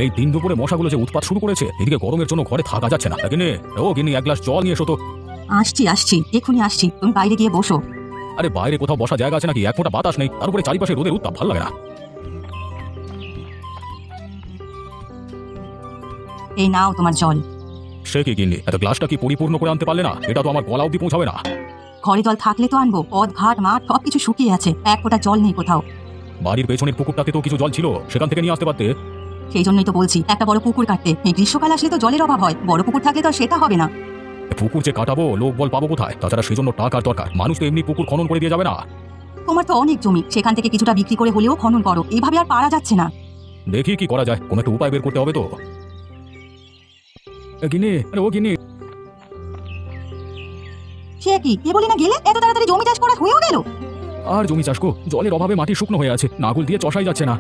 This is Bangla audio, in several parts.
এই দিন দুপুরে মশাগুলো যে উৎপাত শুরু করেছে, এদিকে গরমের জন্য ঘরে থাকা যাচ্ছে না। গিন্নি, ও গিন্নি, এক গ্লাস জল নিয়ে এসো তো। আসছি এক্ষুনি আসছি, তুমি বাইরে গিয়ে বসো। আরে বাইরে কোথাও বসা জায়গা আছে নাকি? এক ফোঁটা বাতাস নেই, তার উপরে চারিপাশে রোদের উত্তাপ, ভালো লাগে না। এই নাও তোমার জল। সে কি গিন্নি, এত গ্লাসটা কি পরিপূর্ণ করে আনতে পারলে না? এটা তো আমার গলা অব্দি পৌঁছাবে না। ঘরে জল থাকলে তো আনবো, পথ ঘাট মাঠ সবকিছু শুকিয়ে আছে, এক ফোঁটা জল নেই কোথাও। বাড়ির পেছনের পুকুরটাতে তো কিছু জল ছিল, সেখান থেকে নিয়ে আসতে পারতে। সেই জন্যই তো বলছি একটা বড় পুকুর কাটতে। এই গ্রীষ্মকাল আসলে তো জলের অভাব হয়, বড় পুকুর থাকলে তো সেটা হবে না। পুকুর যে কাটাবো, লোক বল পাবো কোথায়? তাছাড়া সেজন্য টাকার দরকার, মানুষ তো এমনি পুকুর খনন করে দিয়ে যাবে না। তোমার তো অনেক জমি, সেখান থেকে কিছুটা বিক্রি করে হলেও খনন করো, এইভাবে আর পারা যাচ্ছে না। দেখি কি করা যায়, কোনো একটা উপায় বের করতে হবে তো। গিন্নি, আরে ও গিন্নি। সে কি, কে বলি না গেলে, এত তাড়াতাড়ি জমি চাষ করা হয়েও গেল? আর জমি চাষ কো, জলের অভাবে মাটি শুকনো হয়ে আছে, নাঙল দিয়ে চষাই যাচ্ছে না।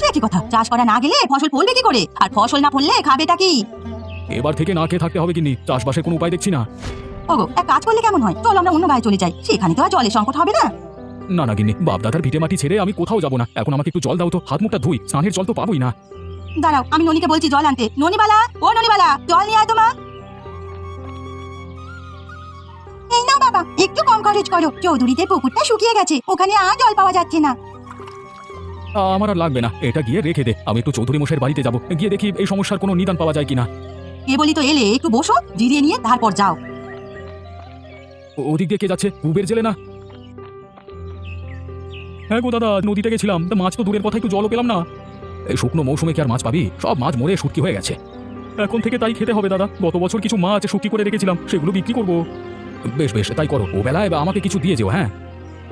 সে কি কথা, চাষ করা না গেলে ফসল ফলবে কি করে? আর ফসল না ফললে খাবেটা কি? এবার থেকে না খেয়ে থাকতে হবে গিন্নি, চাষবাসের কোনো উপায় দেখছি না। ওগো, এক কাজ করলে কেমন হয়, চলো আমরা অন্য গায়ে চলে যাই, সেখানে তো আর জলের সংকট হবে না। না না গিন্নি, বাপদাদার ভিটে মাটি ছেড়ে আমি কোথাও যাবো না। এখন আমাকে একটু জল দাও তো, হাত মুখটা ধুই, স্নানের জল তো পাবোই না। দাঁড়াও, আমি ননিকে বলছি জল আনতে। ননিবালা, ও ননিবালা, জল নিয়ে আয় তো মা। এই নাও বাবা, একটু কম খরচ করো, চৌধুরীদের পুকুরটা শুকিয়ে গেছে, ওখানে আর জল পাওয়া যাচ্ছে না। আমার আর লাগবে না, এটা গিয়ে রেখে দে। আমি একটু চৌধুরী মশাইয়ের বাড়িতে যাবো, গিয়ে দেখি এই সমস্যার কোনো নিদান পাওয়া যায় কিনা। কে বলি তো এলে, একটু বসো, জিরিয়ে নিয়ে তারপর যাও। ওদিক দিয়ে কে যাচ্ছে? কুবের জেলে না? হ্যাঁ গো দাদা, নদীতে গেছিলাম, তা মাছ তো দূরের কথা, একটু জলও পেলাম না। এই শুকনো মৌসুমে কি আর মাছ পাবি? সব মাছ মরে শুটকি হয়ে গেছে। এখন থেকে তাই খেতে হবে দাদা। গত বছর কিছু মাছ শুটকি করে রেখেছিলাম, সেগুলো বিক্রি করবো। বেশ বেশ, তাই করো। ও বেলায় আমাকে কিছু দিয়ে যেও। হ্যাঁ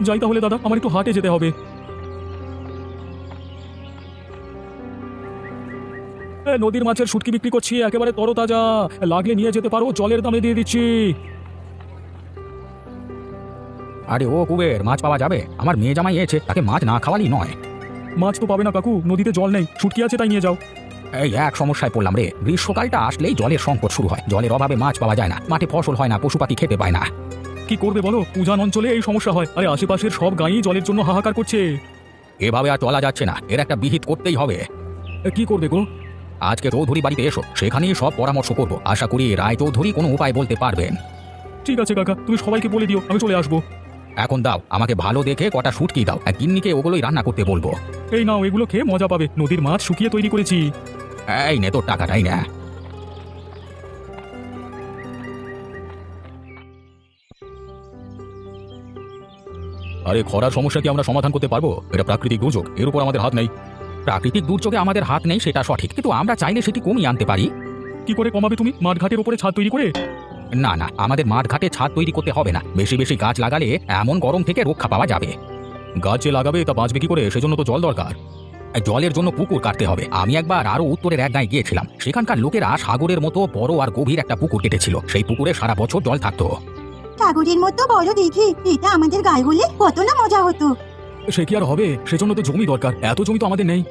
যাই তাহলে দাদা, আমার একটু হাটে যেতে হবে। নদীর মাছের শুটকি বিক্রি করছি, একেবারে তরতাজা, লাগলে নিয়ে যেতে পারো, জলের দামে দিয়ে দিচ্ছি। আরে ও কুবের, মাছ পাওয়া যাবে? আমার মেয়ে জামাই এসেছে, তাকে মাছ না খাওয়ালি নয়। মাছ তো পাবে না কাকু, নদীতে জল নেই, শুটকি আছে তাই নিয়ে যাও। এই এক সমস্যায় পড়লাম রে, গ্রীষ্মকালটা আসলেই জলের সংকট শুরু হয়, জলের অভাবে মাছ পাওয়া যায় না, মাঠে ফসল হয় না, পশু পাখি খেতে পায় না। কি করবে বলো, উজান অঞ্চলে এই সমস্যা হয়, আরে আশেপাশের সব গাঁই জলের জন্য হাহাকার করছে। এভাবে আর চলা যাচ্ছে না, এর একটা বিহিত করতেই হবে। কি করবে গো? আজকে চৌধুরী বাড়িতে এসো, সেখানেই সব পরামর্শ করব। আশা করি রায় চৌধুরী কোনো উপায় বলতে পারবেন। ঠিক আছে কাকা, তুমি সবাইকে বলে দিও, আমি চলে আসবো। এখন দাও, আমাকে ভালো দেখে কটা শুটকি দাও, এক গিন্নিকে ওগুলোই রান্না করতে বলবো। এই নাও, এগুলো খেয়ে মজা পাবে, নদীর মাছ শুকিয়ে তৈরি করেছি। এই নে তোর টাকাটাই না। আরে খরার সমস্যা কি আমরা সমাধান করতে পারবো? এটা প্রাকৃতিক দুর্যোগ, এর উপর আমাদের হাত নেই। প্রাকৃতিক দুর্যোগে আমাদের হাত নেই সেটা সঠিক, কিন্তু আমরা চাইলে সেটি কমিয়ে আনতে পারি। কি করে কমাবে তুমি? মাঠঘাটের উপরে ছাদ তৈরি করে? না না, আমাদের মাঠ ঘাটে ছাদ তৈরি করতে হবে না, বেশি বেশি গাছ লাগালে এমন গরম থেকে রক্ষা পাওয়া যাবে। গাছ যে লাগাবে তা বাঁচবে কি করে? সেজন্য তো জল দরকার। জলের জন্য পুকুর কাটতে হবে। আমি একবার আরো উত্তরের এক গাঁয়ে গিয়েছিলাম, সেখানকার লোকেরা সাগরের মতো বড় আর গভীর একটা পুকুর কেটেছিল, সেই পুকুরে সারা বছর জল থাকতো। সাগরের মতো বড় দেখি, এটা আমাদের গায়ে হলে কত না মজা হতো। সে কি আর হবে? সেজন্য তো জমি দরকার, এত জমি তো আমাদের নেই।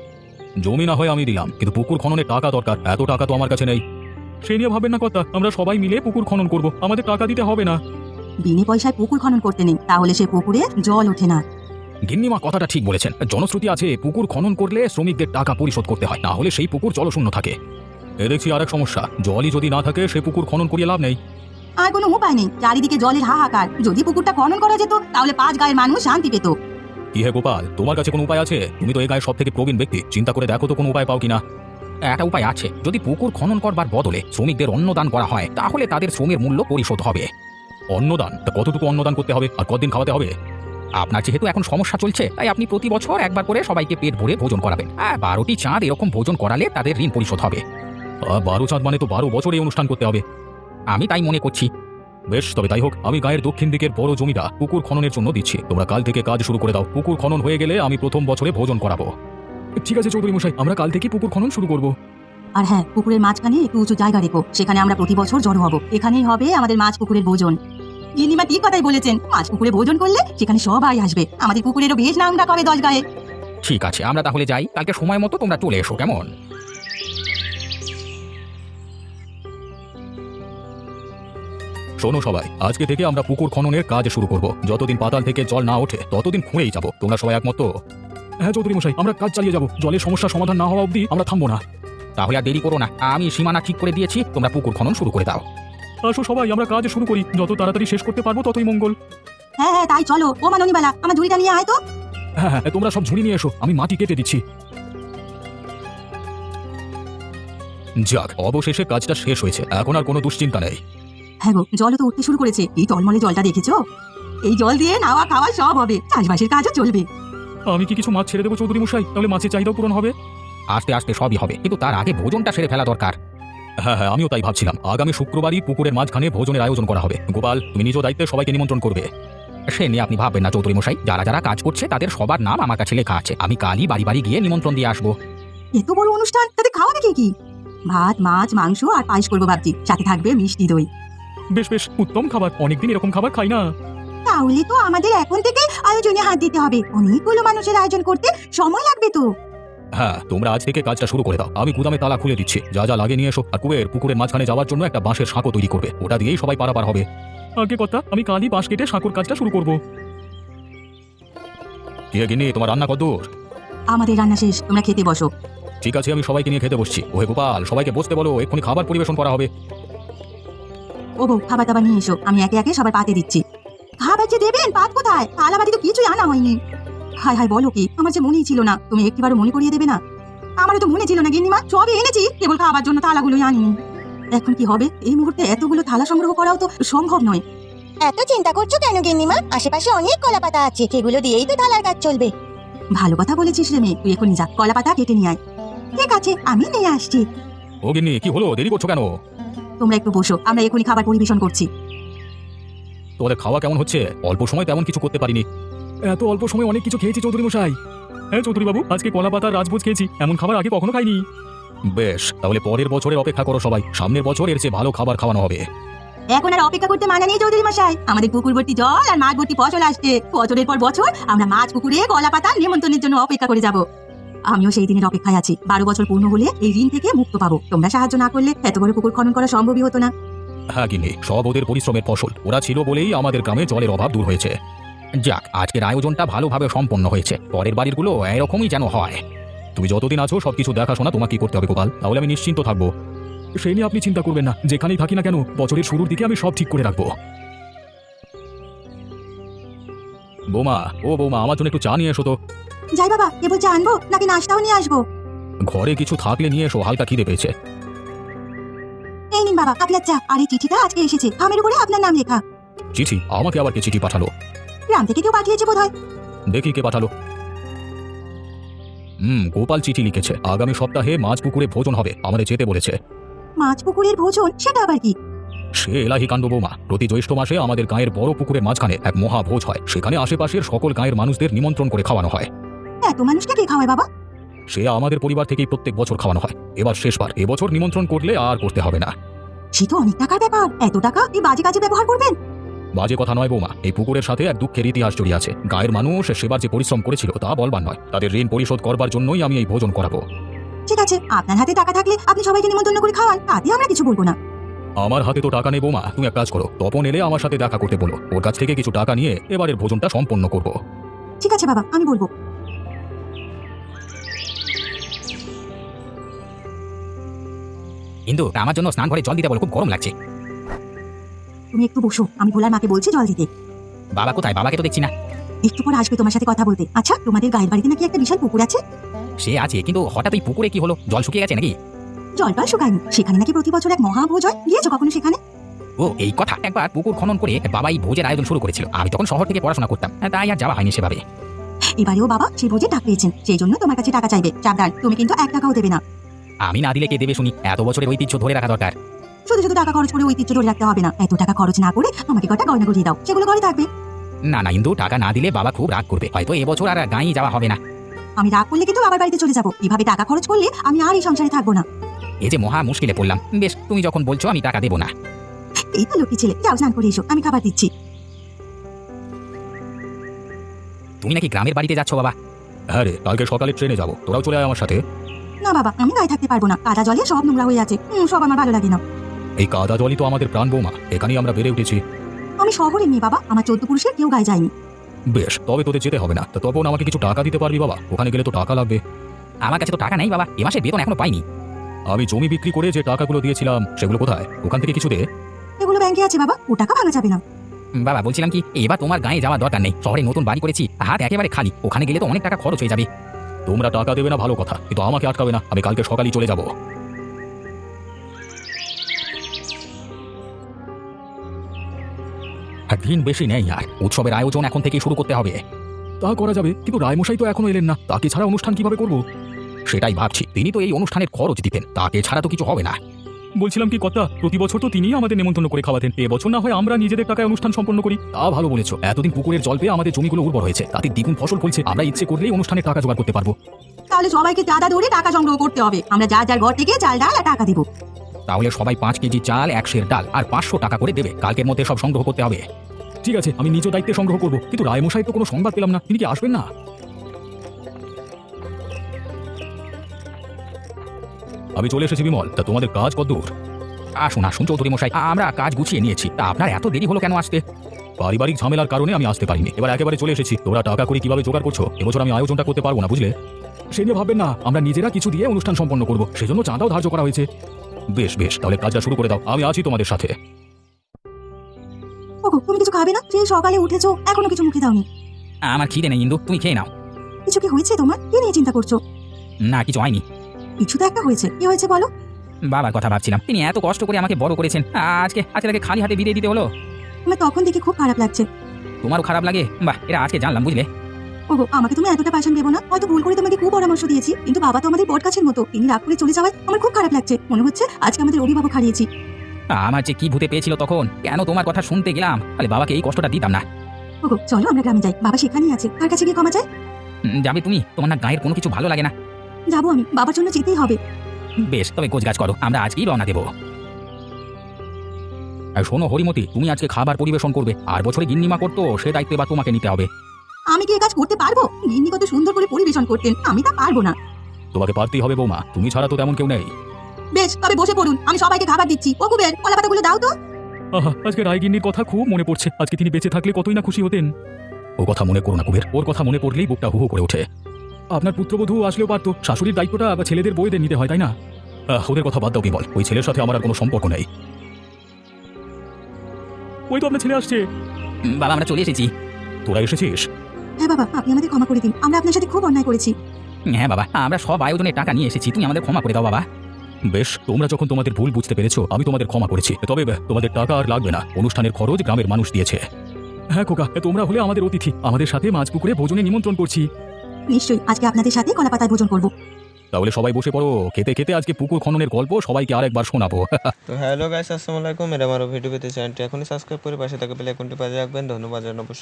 জমি না হয় আমি দিলাম, কিন্তু পুকুর খননের টাকা দরকার, এত টাকা তো আমার কাছে নেই। সে নিয়ে ভাবেন না কথা, আমরা সবাই মিলে পুকুর খনন করব, আমাদের টাকা দিতে হবে না। বিনে পয়সায় পুকুর খনন করতে নেই, তাহলে সে পুকুরে জল ওঠে না। গিন্নিমা কথাটা ঠিক বলেছেন, জনশ্রুতি আছে পুকুর খনন করলে শ্রমিকদের টাকা পরিশোধ করতে হয়, না হলে সেই পুকুর জলশূন্য থাকে। এ দেখছি আরেক সমস্যা, জলই যদি না থাকে সে পুকুর খনন করিয়ে লাভ নেই। আর কোনো উপায় নেই, চারিদিকে জলের হাহাকার, যদি পুকুরটা খনন করা যেত তাহলে 5 গায়ের মানুষ শান্তি পেত। কি হে গোপাল, তোমার কাছে কোনো উপায় আছে? তুমি তো এই গায়ে সব থেকে প্রবীণ ব্যক্তি, চিন্তা করে দেখো তো কোনো উপায় পাও কিনা। একটা উপায় আছে, যদি পুকুর খনন করবার বদলে শ্রমিকদের অন্নদান করা হয়, তাহলে তাদের শ্রমের মূল্য পরিশোধ হবে। অন্নদান? তা কতটুকু অন্নদান করতে হবে আর কতদিন খাওয়াতে হবে? আপনার যেহেতু এখন সমস্যা চলছে, তাই আপনি প্রতি বছর একবার করে সবাইকে পেট ভরে ভোজন করাবেন। 12টি চাঁদ এরকম ভোজন করালে তাদের ঋণ পরিশোধ হবে। 12 চাঁদ মানে তো 12 বছর এই অনুষ্ঠান করতে হবে। আমি তাই মনে করছি। বেশ, তবে তাই হোক। আমি গায়ের দক্ষিণ দিকের বড় জমিটা পুকুর খননের জন্য দিচ্ছি, তোমরা কাল থেকে কাজ শুরু করে দাও। পুকুর খনন হয়ে গেলে আমি প্রথম বছরে ভোজন করাবো। ঠিক আছে চৌধুরী মশাই, আমরা কাল থেকে পুকুর খনন শুরু করব। আর হ্যাঁ, পুকুরের মাঝখানে একটু উঁচু জায়গা রেখো, সেখানে আমরা প্রতি বছর জড়ো হব, এখানেই হবে আমাদের মাছ পুকুরের ভোজন। গিন্নিমা ঠিক কথাই বলেছেন, মাছ পুকুরে ভোজন করলে সেখানে সবাই আসবে, আমাদের পুকুরেরও বেশ নাম ডাক হবে 10 গায়ে। ঠিক আছে, আমরা তাহলে যাই, কালকে সময় মতো তোমরা চলে এসো, কেমন? শোনো সবাই, আজকে থেকে আমরা পুকুর খননের কাজ শুরু করব। যতদিন পাতাল থেকে জল না ওঠে ততদিন খুঁড়েই যাব। তোমরা সবাই একমত তো? হ্যাঁ চৌধুরী মশাই, আমরা কাজ চালিয়ে যাব। জলের সমস্যার সমাধান না হওয়া অবধি আমরা থামবো না। তাহলে আর দেরি করো না, আমি সীমানা ঠিক করে দিয়েছি, তোমরা পুকুর খনন শুরু করে দাও। আসো সবাই, আমরা কাজ শুরু করি। যত তাড়াতাড়ি শেষ করতে পারবো ততই মঙ্গল। হ্যাঁ হ্যাঁ তাই চলো। ও মাননীবালা, আমার ঝুড়িটা নিয়ে আয় তো। হ্যাঁ হ্যাঁ, তোমরা সব ঝুড়ি নিয়ে এসো, আমি মাটি কেটে দিচ্ছি। যাক, অবশেষে কাজটা শেষ হয়েছে, এখন আর কোনো দুশ্চিন্তা নেই। হ্যাঁ গো, জলও তো উঠতে শুরু করেছে। এই টলমলে জলটা দেখেছো? এই জল দিয়ে নাওয়া খাওয়া সব হবে, চাষবাসের কাজও চলবে। আমি কি কিছু মাছ ছেড়ে দেবো চৌধুরী মশাই? তাহলে মাছের চাহিদাও পূরণ হবে। আস্তে আস্তে সবই হবে, কিন্তু তার আগে ভোজনটা সেরে ফেলা দরকার। হ্যাঁ হ্যাঁ, আমিও তাই ভাবছিলাম। আগামী শুক্রবারই পুকুরের মাঝখানে ভোজনের আয়োজন করা হবে। গোপাল, তুমি নিজ দায়িত্বে সবাইকে নিমন্ত্রণ করবে। সে নিয়ে আপনি ভাববেন না চৌধুরী মশাই, যারা যারা কাজ করছে তাদের সবার নাম আমার কাছে লেখা আছে। আমি কালই বাড়ি বাড়ি গিয়ে নিমন্ত্রণ দিয়ে আসবো। এত বড় অনুষ্ঠান, তাতে খাওয়াবে কি কি? ভাত, মাছ, মাংস আর পায়েস করবো ভাবছি, সাথে থাকবে মিষ্টি দই। বেশ বেশ, উত্তম খাবার। অনেকদিন এরকম খাবার খাই না। তাহলে তো আমাদের এখন থেকে আয়োজনে হাত দিতে হবে। অনেকগুলো মানুষের আয়োজন করতে সময় লাগবে তো। হ্যাঁ, তোমরা আজ থেকে কাজটা শুরু করে দাও। আমি গুদামে তালা খুলে দিচ্ছি, যা যা লাগে নিয়ে এসো। আর পুকুরের মাঝখানে যাওয়ার জন্য একটা বাঁশের সাঁকো তৈরি করবে, ওটা দিয়েই সবাই পারাপার হবে। আগে কথা, আমি কালই বাঁশ কেটে সাঁকোর কাজটা শুরু করব। কে গিনি, তোমার রান্না কতদূর? আমাদের রান্না শেষ, তোমরা খেতে বসো। ঠিক আছে, আমি সবাইকে নিয়ে খেতে বসছি। ওহে গোপাল, সবাইকে বসতে বলো, এক্ষুনি খাবার পরিবেশন করা হবে। ও বউ, খাবার দাবার নিয়ে এসো, আমি একে একে সবার পাতে দিচ্ছি। খাবার যে দেবেন, পাত কোথায়? থালাবাটি তো কিছুই আনা হয়নি। হায় হায়, বলো কি? আমার যে মনেই ছিল না। তুমি একটিবারও মনে করিয়ে দেবে না? আমারও তো মনে ছিল না গিন্নিমা, সবই এনেছি, কেবল খাবার জন্য থালাগুলোই আনিনি। এখন কি হবে? এই মুহূর্তে এতগুলো থালা সংগ্রহ করাও তো সম্ভব নয়। এত চিন্তা করছো কেন গিন্নিমা? আশেপাশে অনেক কলা পাতা আছে, সেগুলো দিয়েই তো থালার কাজ চলবে। ভালো কথা বলেছিস রে মেয়ে, তুই এখনই যা, কলা পাতা কেটে নিয়ে আয়। ঠিক আছে, আমি নিয়ে আসছি। ও গিন্নি, কি হলো? দেরি করছো কেন? তোমরা একটু বসো, আমরা এখনই খাবার পরিবেশন করছি। তোমাদের খাওয়া কেমন হচ্ছে? অল্প সময় তেমন কিছু করতে পারিনি। এত অল্প সময় অনেক কিছু খেয়েছি চৌধুরী মশাই। হ্যাঁ চৌধুরী বাবু, আজকে কলা পাতার রাজভোজ খেয়েছি। এমন খাবার আগে কখনো খাইনি। বেশ, তাহলে পরের বছরের অপেক্ষা করো সবাই। সামনের বছর এর চেয়ে ভালো খাবার খাওয়ানো হবে। এখন আর অপেক্ষা করতে মানা নেই চৌধুরী মশাই। আমাদের পুকুর ভর্তি জল আর মাছ ভর্তি ফসল আসছে। বছরের পর বছর আমরা মাছ পুকুরে কলা পাতা নেমন্তন্নের জন্য অপেক্ষা করে যাব। আমিও সেই দিনের অপেক্ষায় আছি। 12 বছর পূর্ণ হলে এই ঋণ থেকে মুক্ত পাবো। তোমরা সাহায্য না করলে এত বড় পুকুর খনন করা সম্ভবই হতো না। হ্যাঁ গিন্নি, সব ওদের পরিশ্রমের ফসল। ওরা ছিল বলেই আমাদের গ্রামে জলের অভাব দূর হয়েছে। যাক, আজকের আয়োজনটা ভালোভাবে সম্পন্ন হয়েছে। পরের বাড়িরগুলো এরকমই যেন হয়। তুমি যতদিন আছো সবকিছু দেখাশোনা তোমাকেই করতে হবে গোপাল, তাহলে আমি নিশ্চিন্ত থাকবো। সেই নিয়ে আপনি চিন্তা করবেন না। যেখানেই থাকি না কেন, বছরের শুরুর দিকে আমি সব ঠিক করে রাখবো। বৌমা, ও বৌমা, আমার জন্য একটু চা নিয়ে এসো তো। যাই বাবা, কেবল চা আনবো নাকি নাস্তাও নিয়ে আসবো? ঘরে কিছু থাকলে নিয়ে এসো, হালকা খিদে পেয়েছে। এই নিন বাবা আপনার চা। আর এই চিঠিটা আজকে এসেছে, খামের উপরে আপনার নাম লেখা। চিঠি? আমাকে আবার কে চিঠি পাঠালো? গ্রাম থেকে কেউ পাঠিয়েছে বোধহয়। দেখি কে পাঠালো। গোপাল চিঠি লিখেছে। আগামী সপ্তাহে মাছ পুকুরে ভোজন হবে, আমাদের যেতে বলেছে। মাছ পুকুরের ভোজন, সেটা আবার কি? সে এলাহি কাণ্ড বৌমা। প্রতি জ্যৈষ্ঠ মাসে আমাদের গায়ের বড় পুকুরের মাঝখানে এক মহা ভোজ হয়। সেখানে আশেপাশের সকল গায়ের মানুষদের নিমন্ত্রণ করে খাওয়ানো হয়। এত মানুষকে কে খাওয়ায় বাবা? সে আমাদের পরিবার থেকেই প্রত্যেক বছর খাওয়ানো হয়। এবার শেষবার, এবছর নিমন্ত্রণ করলে আর করতে হবে না। সে তো অনেক টাকার ব্যাপার। এত টাকা এই বাজে কাজে ব্যবহার করবেন? বাজে কথা নয় বৌমা, এই পুকুরের সাথে এক দুঃখের ইতিহাস জড়িয়ে আছে। গায়ের মানুষ সেবার যে পরিশ্রম করেছিল তা বলবার নয়। তাদের ঋণ পরিশোধ করবার জন্যই আমি এই ভোজন করাবো। ঠিক আছে, আপনার হাতে টাকা থাকলে আপনি সবাইকে নিমন্ত্রণ করে খাওয়ান, তাতে আমরা কিছু বলবো না। আমার হাতে তো টাকা নেই বৌমা। তুমি এক কাজ করো, তপন এলে আমার সাথে দেখা করতে বলো। ওর কাছ থেকে কিছু টাকা নিয়ে এবারের ভোজনটা সম্পন্ন করব। ঠিক আছে বাবা, আমি বলবো। কিন্তু আমার জন্য স্নান ঘরে জল দিতে বলো, খুব গরম লাগছে। তুমি একটু বসো, আমি ভোলার মাকে বলছি জল দিতে। বাবা কোথায়? বাবাকে তো দেখছি না। একটু পর আসবে তোমার সাথে কথা বলতে। আচ্ছা, তোমাদের গায়ের বাড়িতে নাকি একটা বিশাল পুকুর আছে? সে আছে, কিন্তু হঠাৎ এই পুকুরে কি হলো? জল শুকিয়ে গেছে নাকি? জলপাল শুকায়নি, সেখানে নাকি প্রতি বছর এক মহাভোজ হয়। গিয়েছো কখনো সেখানে? ও এই কথা। একবার পুকুর খনন করে বাবা এই ভোজের আয়োজন শুরু করেছিল। আমি তখন শহর থেকে পড়াশোনা করতাম, তাই আর যাওয়া হয়নি সেভাবে। এবারেও বাবা সেই ভোজে ডাক পেয়েছেন, সেই জন্য তোমার কাছে টাকা চাইবে। সাবধান, তুমি কিন্তু 1 টাকাও দেবে না। আমি না দিলে কে দেবে শুনি? এত বছরের ঐতিহ্য ধরে রাখা দরকার। শুধু শুধু টাকা খরচ করে ঐতিহ্য ধরে রাখতে হবে না। এত টাকা খরচ না করে আমাকে কটা গয়না গড়িয়ে দাও, সেগুলো ঘরে থাকবে। না না, কিন্তু টাকা না দিলে বাবা খুব রাগ করবে। হয়তো এবছর আর গাঁয়ে যাওয়া হবে না। আমি রাগ করলে কিন্তু বাবার বাড়িতে চলে যাবো। এভাবে টাকা খরচ করলে আমি আর এই সংসারে থাকবো না। এই যে মহা মুশকিলে পড়লাম। বেশ, তুমি যখন বলছো আমি টাকা দেবো না। এই তো লক্ষ্মী ছেলে, যাও স্নান করে এসো, আমি খাবার দিচ্ছি। তুমি নাকি গ্রামের বাড়িতে যাচ্ছ বাবা? হ্যাঁ রে, কালকে সকালে ট্রেনে যাবো, তোরাও চলে আয় আমার সাথে। না বাবা, আমি গায়ে থাকতে পারবো না। কাদা জলে সব নোংরা হয়ে আছে, সব আমার ভালো লাগে না। এই কাদা জলই তো আমাদের প্রাণ বৌমা, এখানেই আমরা বেড়ে উঠেছি। আমি শহরে মেয়ে বাবা, আমার 14 পুরুষের কেউ গায়ে যায়নি। বেশ, তবে তোদের যেতে হবে না। তা তখন আমাকে কিছু টাকা দিতে পারবি বাবা? ওখানে গেলে তো টাকা লাগবে। আমার কাছে তো টাকা নেই বাবা, এ মাসে বেতন এখনো পাইনি। আমি জমি বিক্রি করে যে টাকাগুলো দিয়েছিলাম সেগুলো কোথায়? ওখান থেকে কিছু দে। এগুলো ব্যাংকে আছে বাবা, ও টাকা ভাঙা যাবে না। বাবা বলছিলাম কি, এবার তোমার গায়ে যাওয়ার দরকার নেই। শহরে নতুন বাড়ি করেছি, হাত একেবারে খালি। ওখানে গেলে তো অনেক টাকা খরচ হয়ে যাবে। তোমরা টাকা দেবে না ভালো কথা, কিন্তু আমাকে আটকাবে না। আমি কালকে সকালেই চলে যাব। দিন বেশি নেই আর, উৎসবের আয়োজন এখন থেকেই শুরু করতে হবে। তা করা যাবে, কিন্তু রায়মশাই তো এখনো এলেন না। তাকে ছাড়া অনুষ্ঠান কিভাবে করব? সেটাই ভাবছি, তিনি তো এই অনুষ্ঠানের খরচ দিতেন, তাকে ছাড়া তো কিছু হবে না। বলছিলাম কি কর্তা, প্রতি বছর তো তিনিই আমাদের নেমন্তন্ন করে খাওয়াতেন। এবছর না হয় আমরা নিজেদের টাকায় অনুষ্ঠান সম্পন্ন করি। তা ভালো বলেছো। এতদিন পুকুরের জল পেয়ে আমাদের জমিগুলো উর্বর হয়েছে, তাতে দ্বিগুণ ফসল ফলছে। আমরা ইচ্ছে করলেই অনুষ্ঠানের টাকা জোগাড় করতে পারবো। তাহলে সবাইকে চাঁদা ধরে টাকা সংগ্রহ করতে হবে। আমরা যার যার ঘর থেকে চাল ডাল আর টাকা দেবো। তাহলে সবাই 5 কেজি চাল, 1 সের ডাল আর 500 টাকা করে দেবে। কালকের মধ্যে সব সংগ্রহ করতে হবে। ঠিক আছে, আমি নিজ দায়িত্বে সংগ্রহ করব। কিন্তু রায়মশাই তো কোনো সংবাদ পেলাম না, তিনি কি আসবেন না? আমি চলে এসেছি বিমল। তা তোমাদের কাজ কতদূর? আসুন আসুন চৌধুরী মশাই, আমরা কাজ গুছিয়ে নিয়েছি। তা আপনার এত দেরি হলো কেন আসতে? পারিবারিক ঝামেলার কারণে আমি আসতে পারিনি, এবার একেবারে চলে এসেছি। তোমরা টাকা করে কিভাবে জোগাড় করছো? এবছর আমি আয়োজনটা করতে পারবো না, বুঝলে? সে নিয়ে ভাববেন না, আমরা নিজেরা কিছু দিয়ে অনুষ্ঠান সম্পন্ন করব, সেজন্য চাঁদাও ধার্য করা হয়েছে। বেশ বেশ, তাহলে কাজটা শুরু করে দাও, আমি আছি তোমাদের সাথে। ওগো, তুমি কিছু খাবে না? সেই সকালে উঠেছো, এখনো কিছু মুখে দাওনি। আমার খিদে নেই ইন্দু, তুমি খেয়ে নাও। কিছু কি হয়েছে তোমার? কি নিয়ে চিন্তা করছো? না কিছু হয়নি। কিছু তো একটা হয়েছে। কি হয়েছে বলো? বাবার কথা ভাবছিলাম, তিনি এত কষ্ট করে আমাকে বড় করেছেন, আজকে আজকে তাকে খালি হাতে বিদায় দিতে হলো। আমার তখন দেখে খুব খারাপ লাগছে। তোমারও খারাপ লাগে? বাহ, এটা আজকে জানলাম, বুঝলে? ওগো, আমাকে তুমি এতটা পাশান ভেবো না। হয়তো ভুল করে তোমাকে খুব পরামর্শ দিয়েছি, কিন্তু বাবা তো আমাদের বট গাছের মতো। তিনি রাগ করে চলে যাওয়ায় আমার খুব খারাপ লাগছে। মনে হচ্ছে আজকে আমাদের অভিভাবক হারিয়েছি। আমার যে কি ভূতে পেয়েছিল তখন, কেন তোমার কথা শুনতে গেলাম? তাহলে বাবাকে এই কষ্টটা দিতাম না। ওগো, চলো আমরা গ্রামে যাই। বাবা সেখানেই আছে, তার কাছে গিয়ে ক্ষমা চাই। যাবে তুমি? তোমার না গায়ের কোনো কিছু ভালো লাগে না? যাবো আমি, বাবার জন্য যেতেই হবে। বেশ, তবে গোছ গাছ করো, আমরা আজকেই রওনা দেবো। আর শোনো হরিমতি, তুমি আজকে খাবার পরিবেশন করবে। আর বছরে গিন্নিমা করতো, সে দায়িত্ব এবার তোমাকে নিতে হবে। আমি কি এই কাজ করতে পারবো? গিন্নি কত সুন্দর করে পরিবেশন করতেন, আমি তা পারবো না। তোমাকে পারতেই হবে বৌমা, তুমি ছাড়া তো তেমন কেউ নেই। বেশ, তবে বসে পড়ুন, আমি সবাইকে খাবার দিচ্ছি। ও কুবের, কলা পাতাগুলো দাও তো। আহা, আজকে রায়গিন্নির কথা খুব মনে পড়ছে। আজকে তিনি বেঁচে থাকলে কতই না খুশি হতেন। ও কথা মনে করো না কুবের, ওর কথা মনে পড়লেই বুকটা হু হু করে ওঠে। আপনার পুত্রবধূ আসলেও পারতো, শাশুড়ির দায়িত্বটা ছেলেদের বউদের নিতে হয়, তাই না? ওদের কথা বাদ দাও বিমল, ওই ছেলের সাথে আমার আর কোনো সম্পর্ক নেই। ওই তো আপনার ছেলে আসছে। বাবা আমরা চলে এসেছি। তোরা এসেছিস? হ্যাঁ বাবা, আপনি আমাদের ক্ষমা করে দিন। আমরা আপনার সাথে খুব অন্যায় করেছি। হ্যাঁ বাবা, আমরা সব আয়োজনের টাকা নিয়ে এসেছি, তুমি আমাদের ক্ষমা করে দাও বাবা। বেশ, তোমরা যখন তোমাদের ভুল বুঝতে পেরেছো, আমি তোমাদের ক্ষমা করেছি। তবে তোমাদের টাকা আর লাগবে না, অনুষ্ঠানের খরচ গ্রামের মানুষ দিয়েছে। হ্যাঁ খোকা, তোমরা হলে আমাদের অতিথি, আমাদের সাথে মাছ পুকুরে ভোজনে নিমন্ত্রণ করছি। নিশ্চয়ই, আজকে আপনাদের সাথে কলা পাতায় ভোজন করবো। তাহলে সবাই বসে পড়ো, খেতে খেতে আজকে পুকুর খননের গল্প সবাইকে আরেকবার শোনাবো। তো হ্যালো গাইস, আসসালামু আলাইকুম। এর আমার ভিডিও পেতে চ্যানেলটি এখনই সাবস্ক্রাইব করে পাশে থাকা বেল আইকনটি বাজিয়ে রাখবেন। ধন্যবাদ জানাবো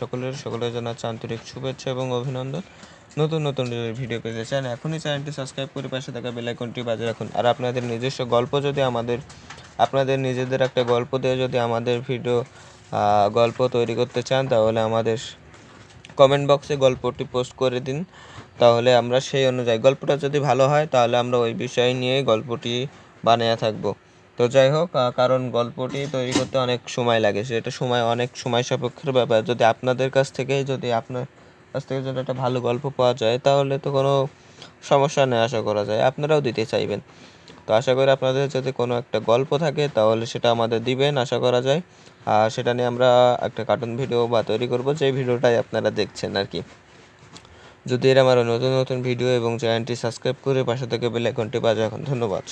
সকলের জানাচ্ছি আন্তরিক শুভেচ্ছা এবং অভিনন্দন। নতুন নতুন ভিডিও পেতে চান এখনই চ্যানেলটি সাবস্ক্রাইব করে পাশে থাকা বেল আইকনটি বাজিয়ে রাখুন। আর আপনাদের নিজস্ব গল্প যদি আপনাদের নিজেদের একটা গল্প দিয়ে যদি আমাদের গল্প তৈরি করতে চান, তাহলে আমাদের কমেন্ট বক্সে গল্পটি পোস্ট করে দিন। তাহলে আমরা সেই অনুযায়ী, গল্পটা যদি ভালো হয় তাহলে আমরা ওই বিষয় নিয়ে গল্পটি বানিয়ে থাকবো। তো যাই হোক, কারণ গল্পটি তৈরি করতে অনেক সময় লাগে, সেটা অনেক সময় সাপেক্ষের ব্যাপার। যদি আপনাদের কাছ থেকে যদি একটা ভালো গল্প পাওয়া যায়, তাহলে তো কোনো সমস্যা নেই, আশা করা যায় আপনারাও দিতে চাইবেন। তো আশা করি আপনাদের যদি কোনো একটা গল্প থাকে তাহলে সেটা আমাদের দিবেন, আশা করা যায়। আর সেটা নিয়ে আমরা একটা কার্টুন ভিডিও তৈরি করব, যে ভিডিওটাই আপনারা দেখছেন আর কি। যদি এর আমার নতুন নতুন ভিডিও এবং চ্যানেলটি সাবস্ক্রাইব করে পাশে থেকে বেল আইকনটি বাজায় রাখুন। ধন্যবাদ।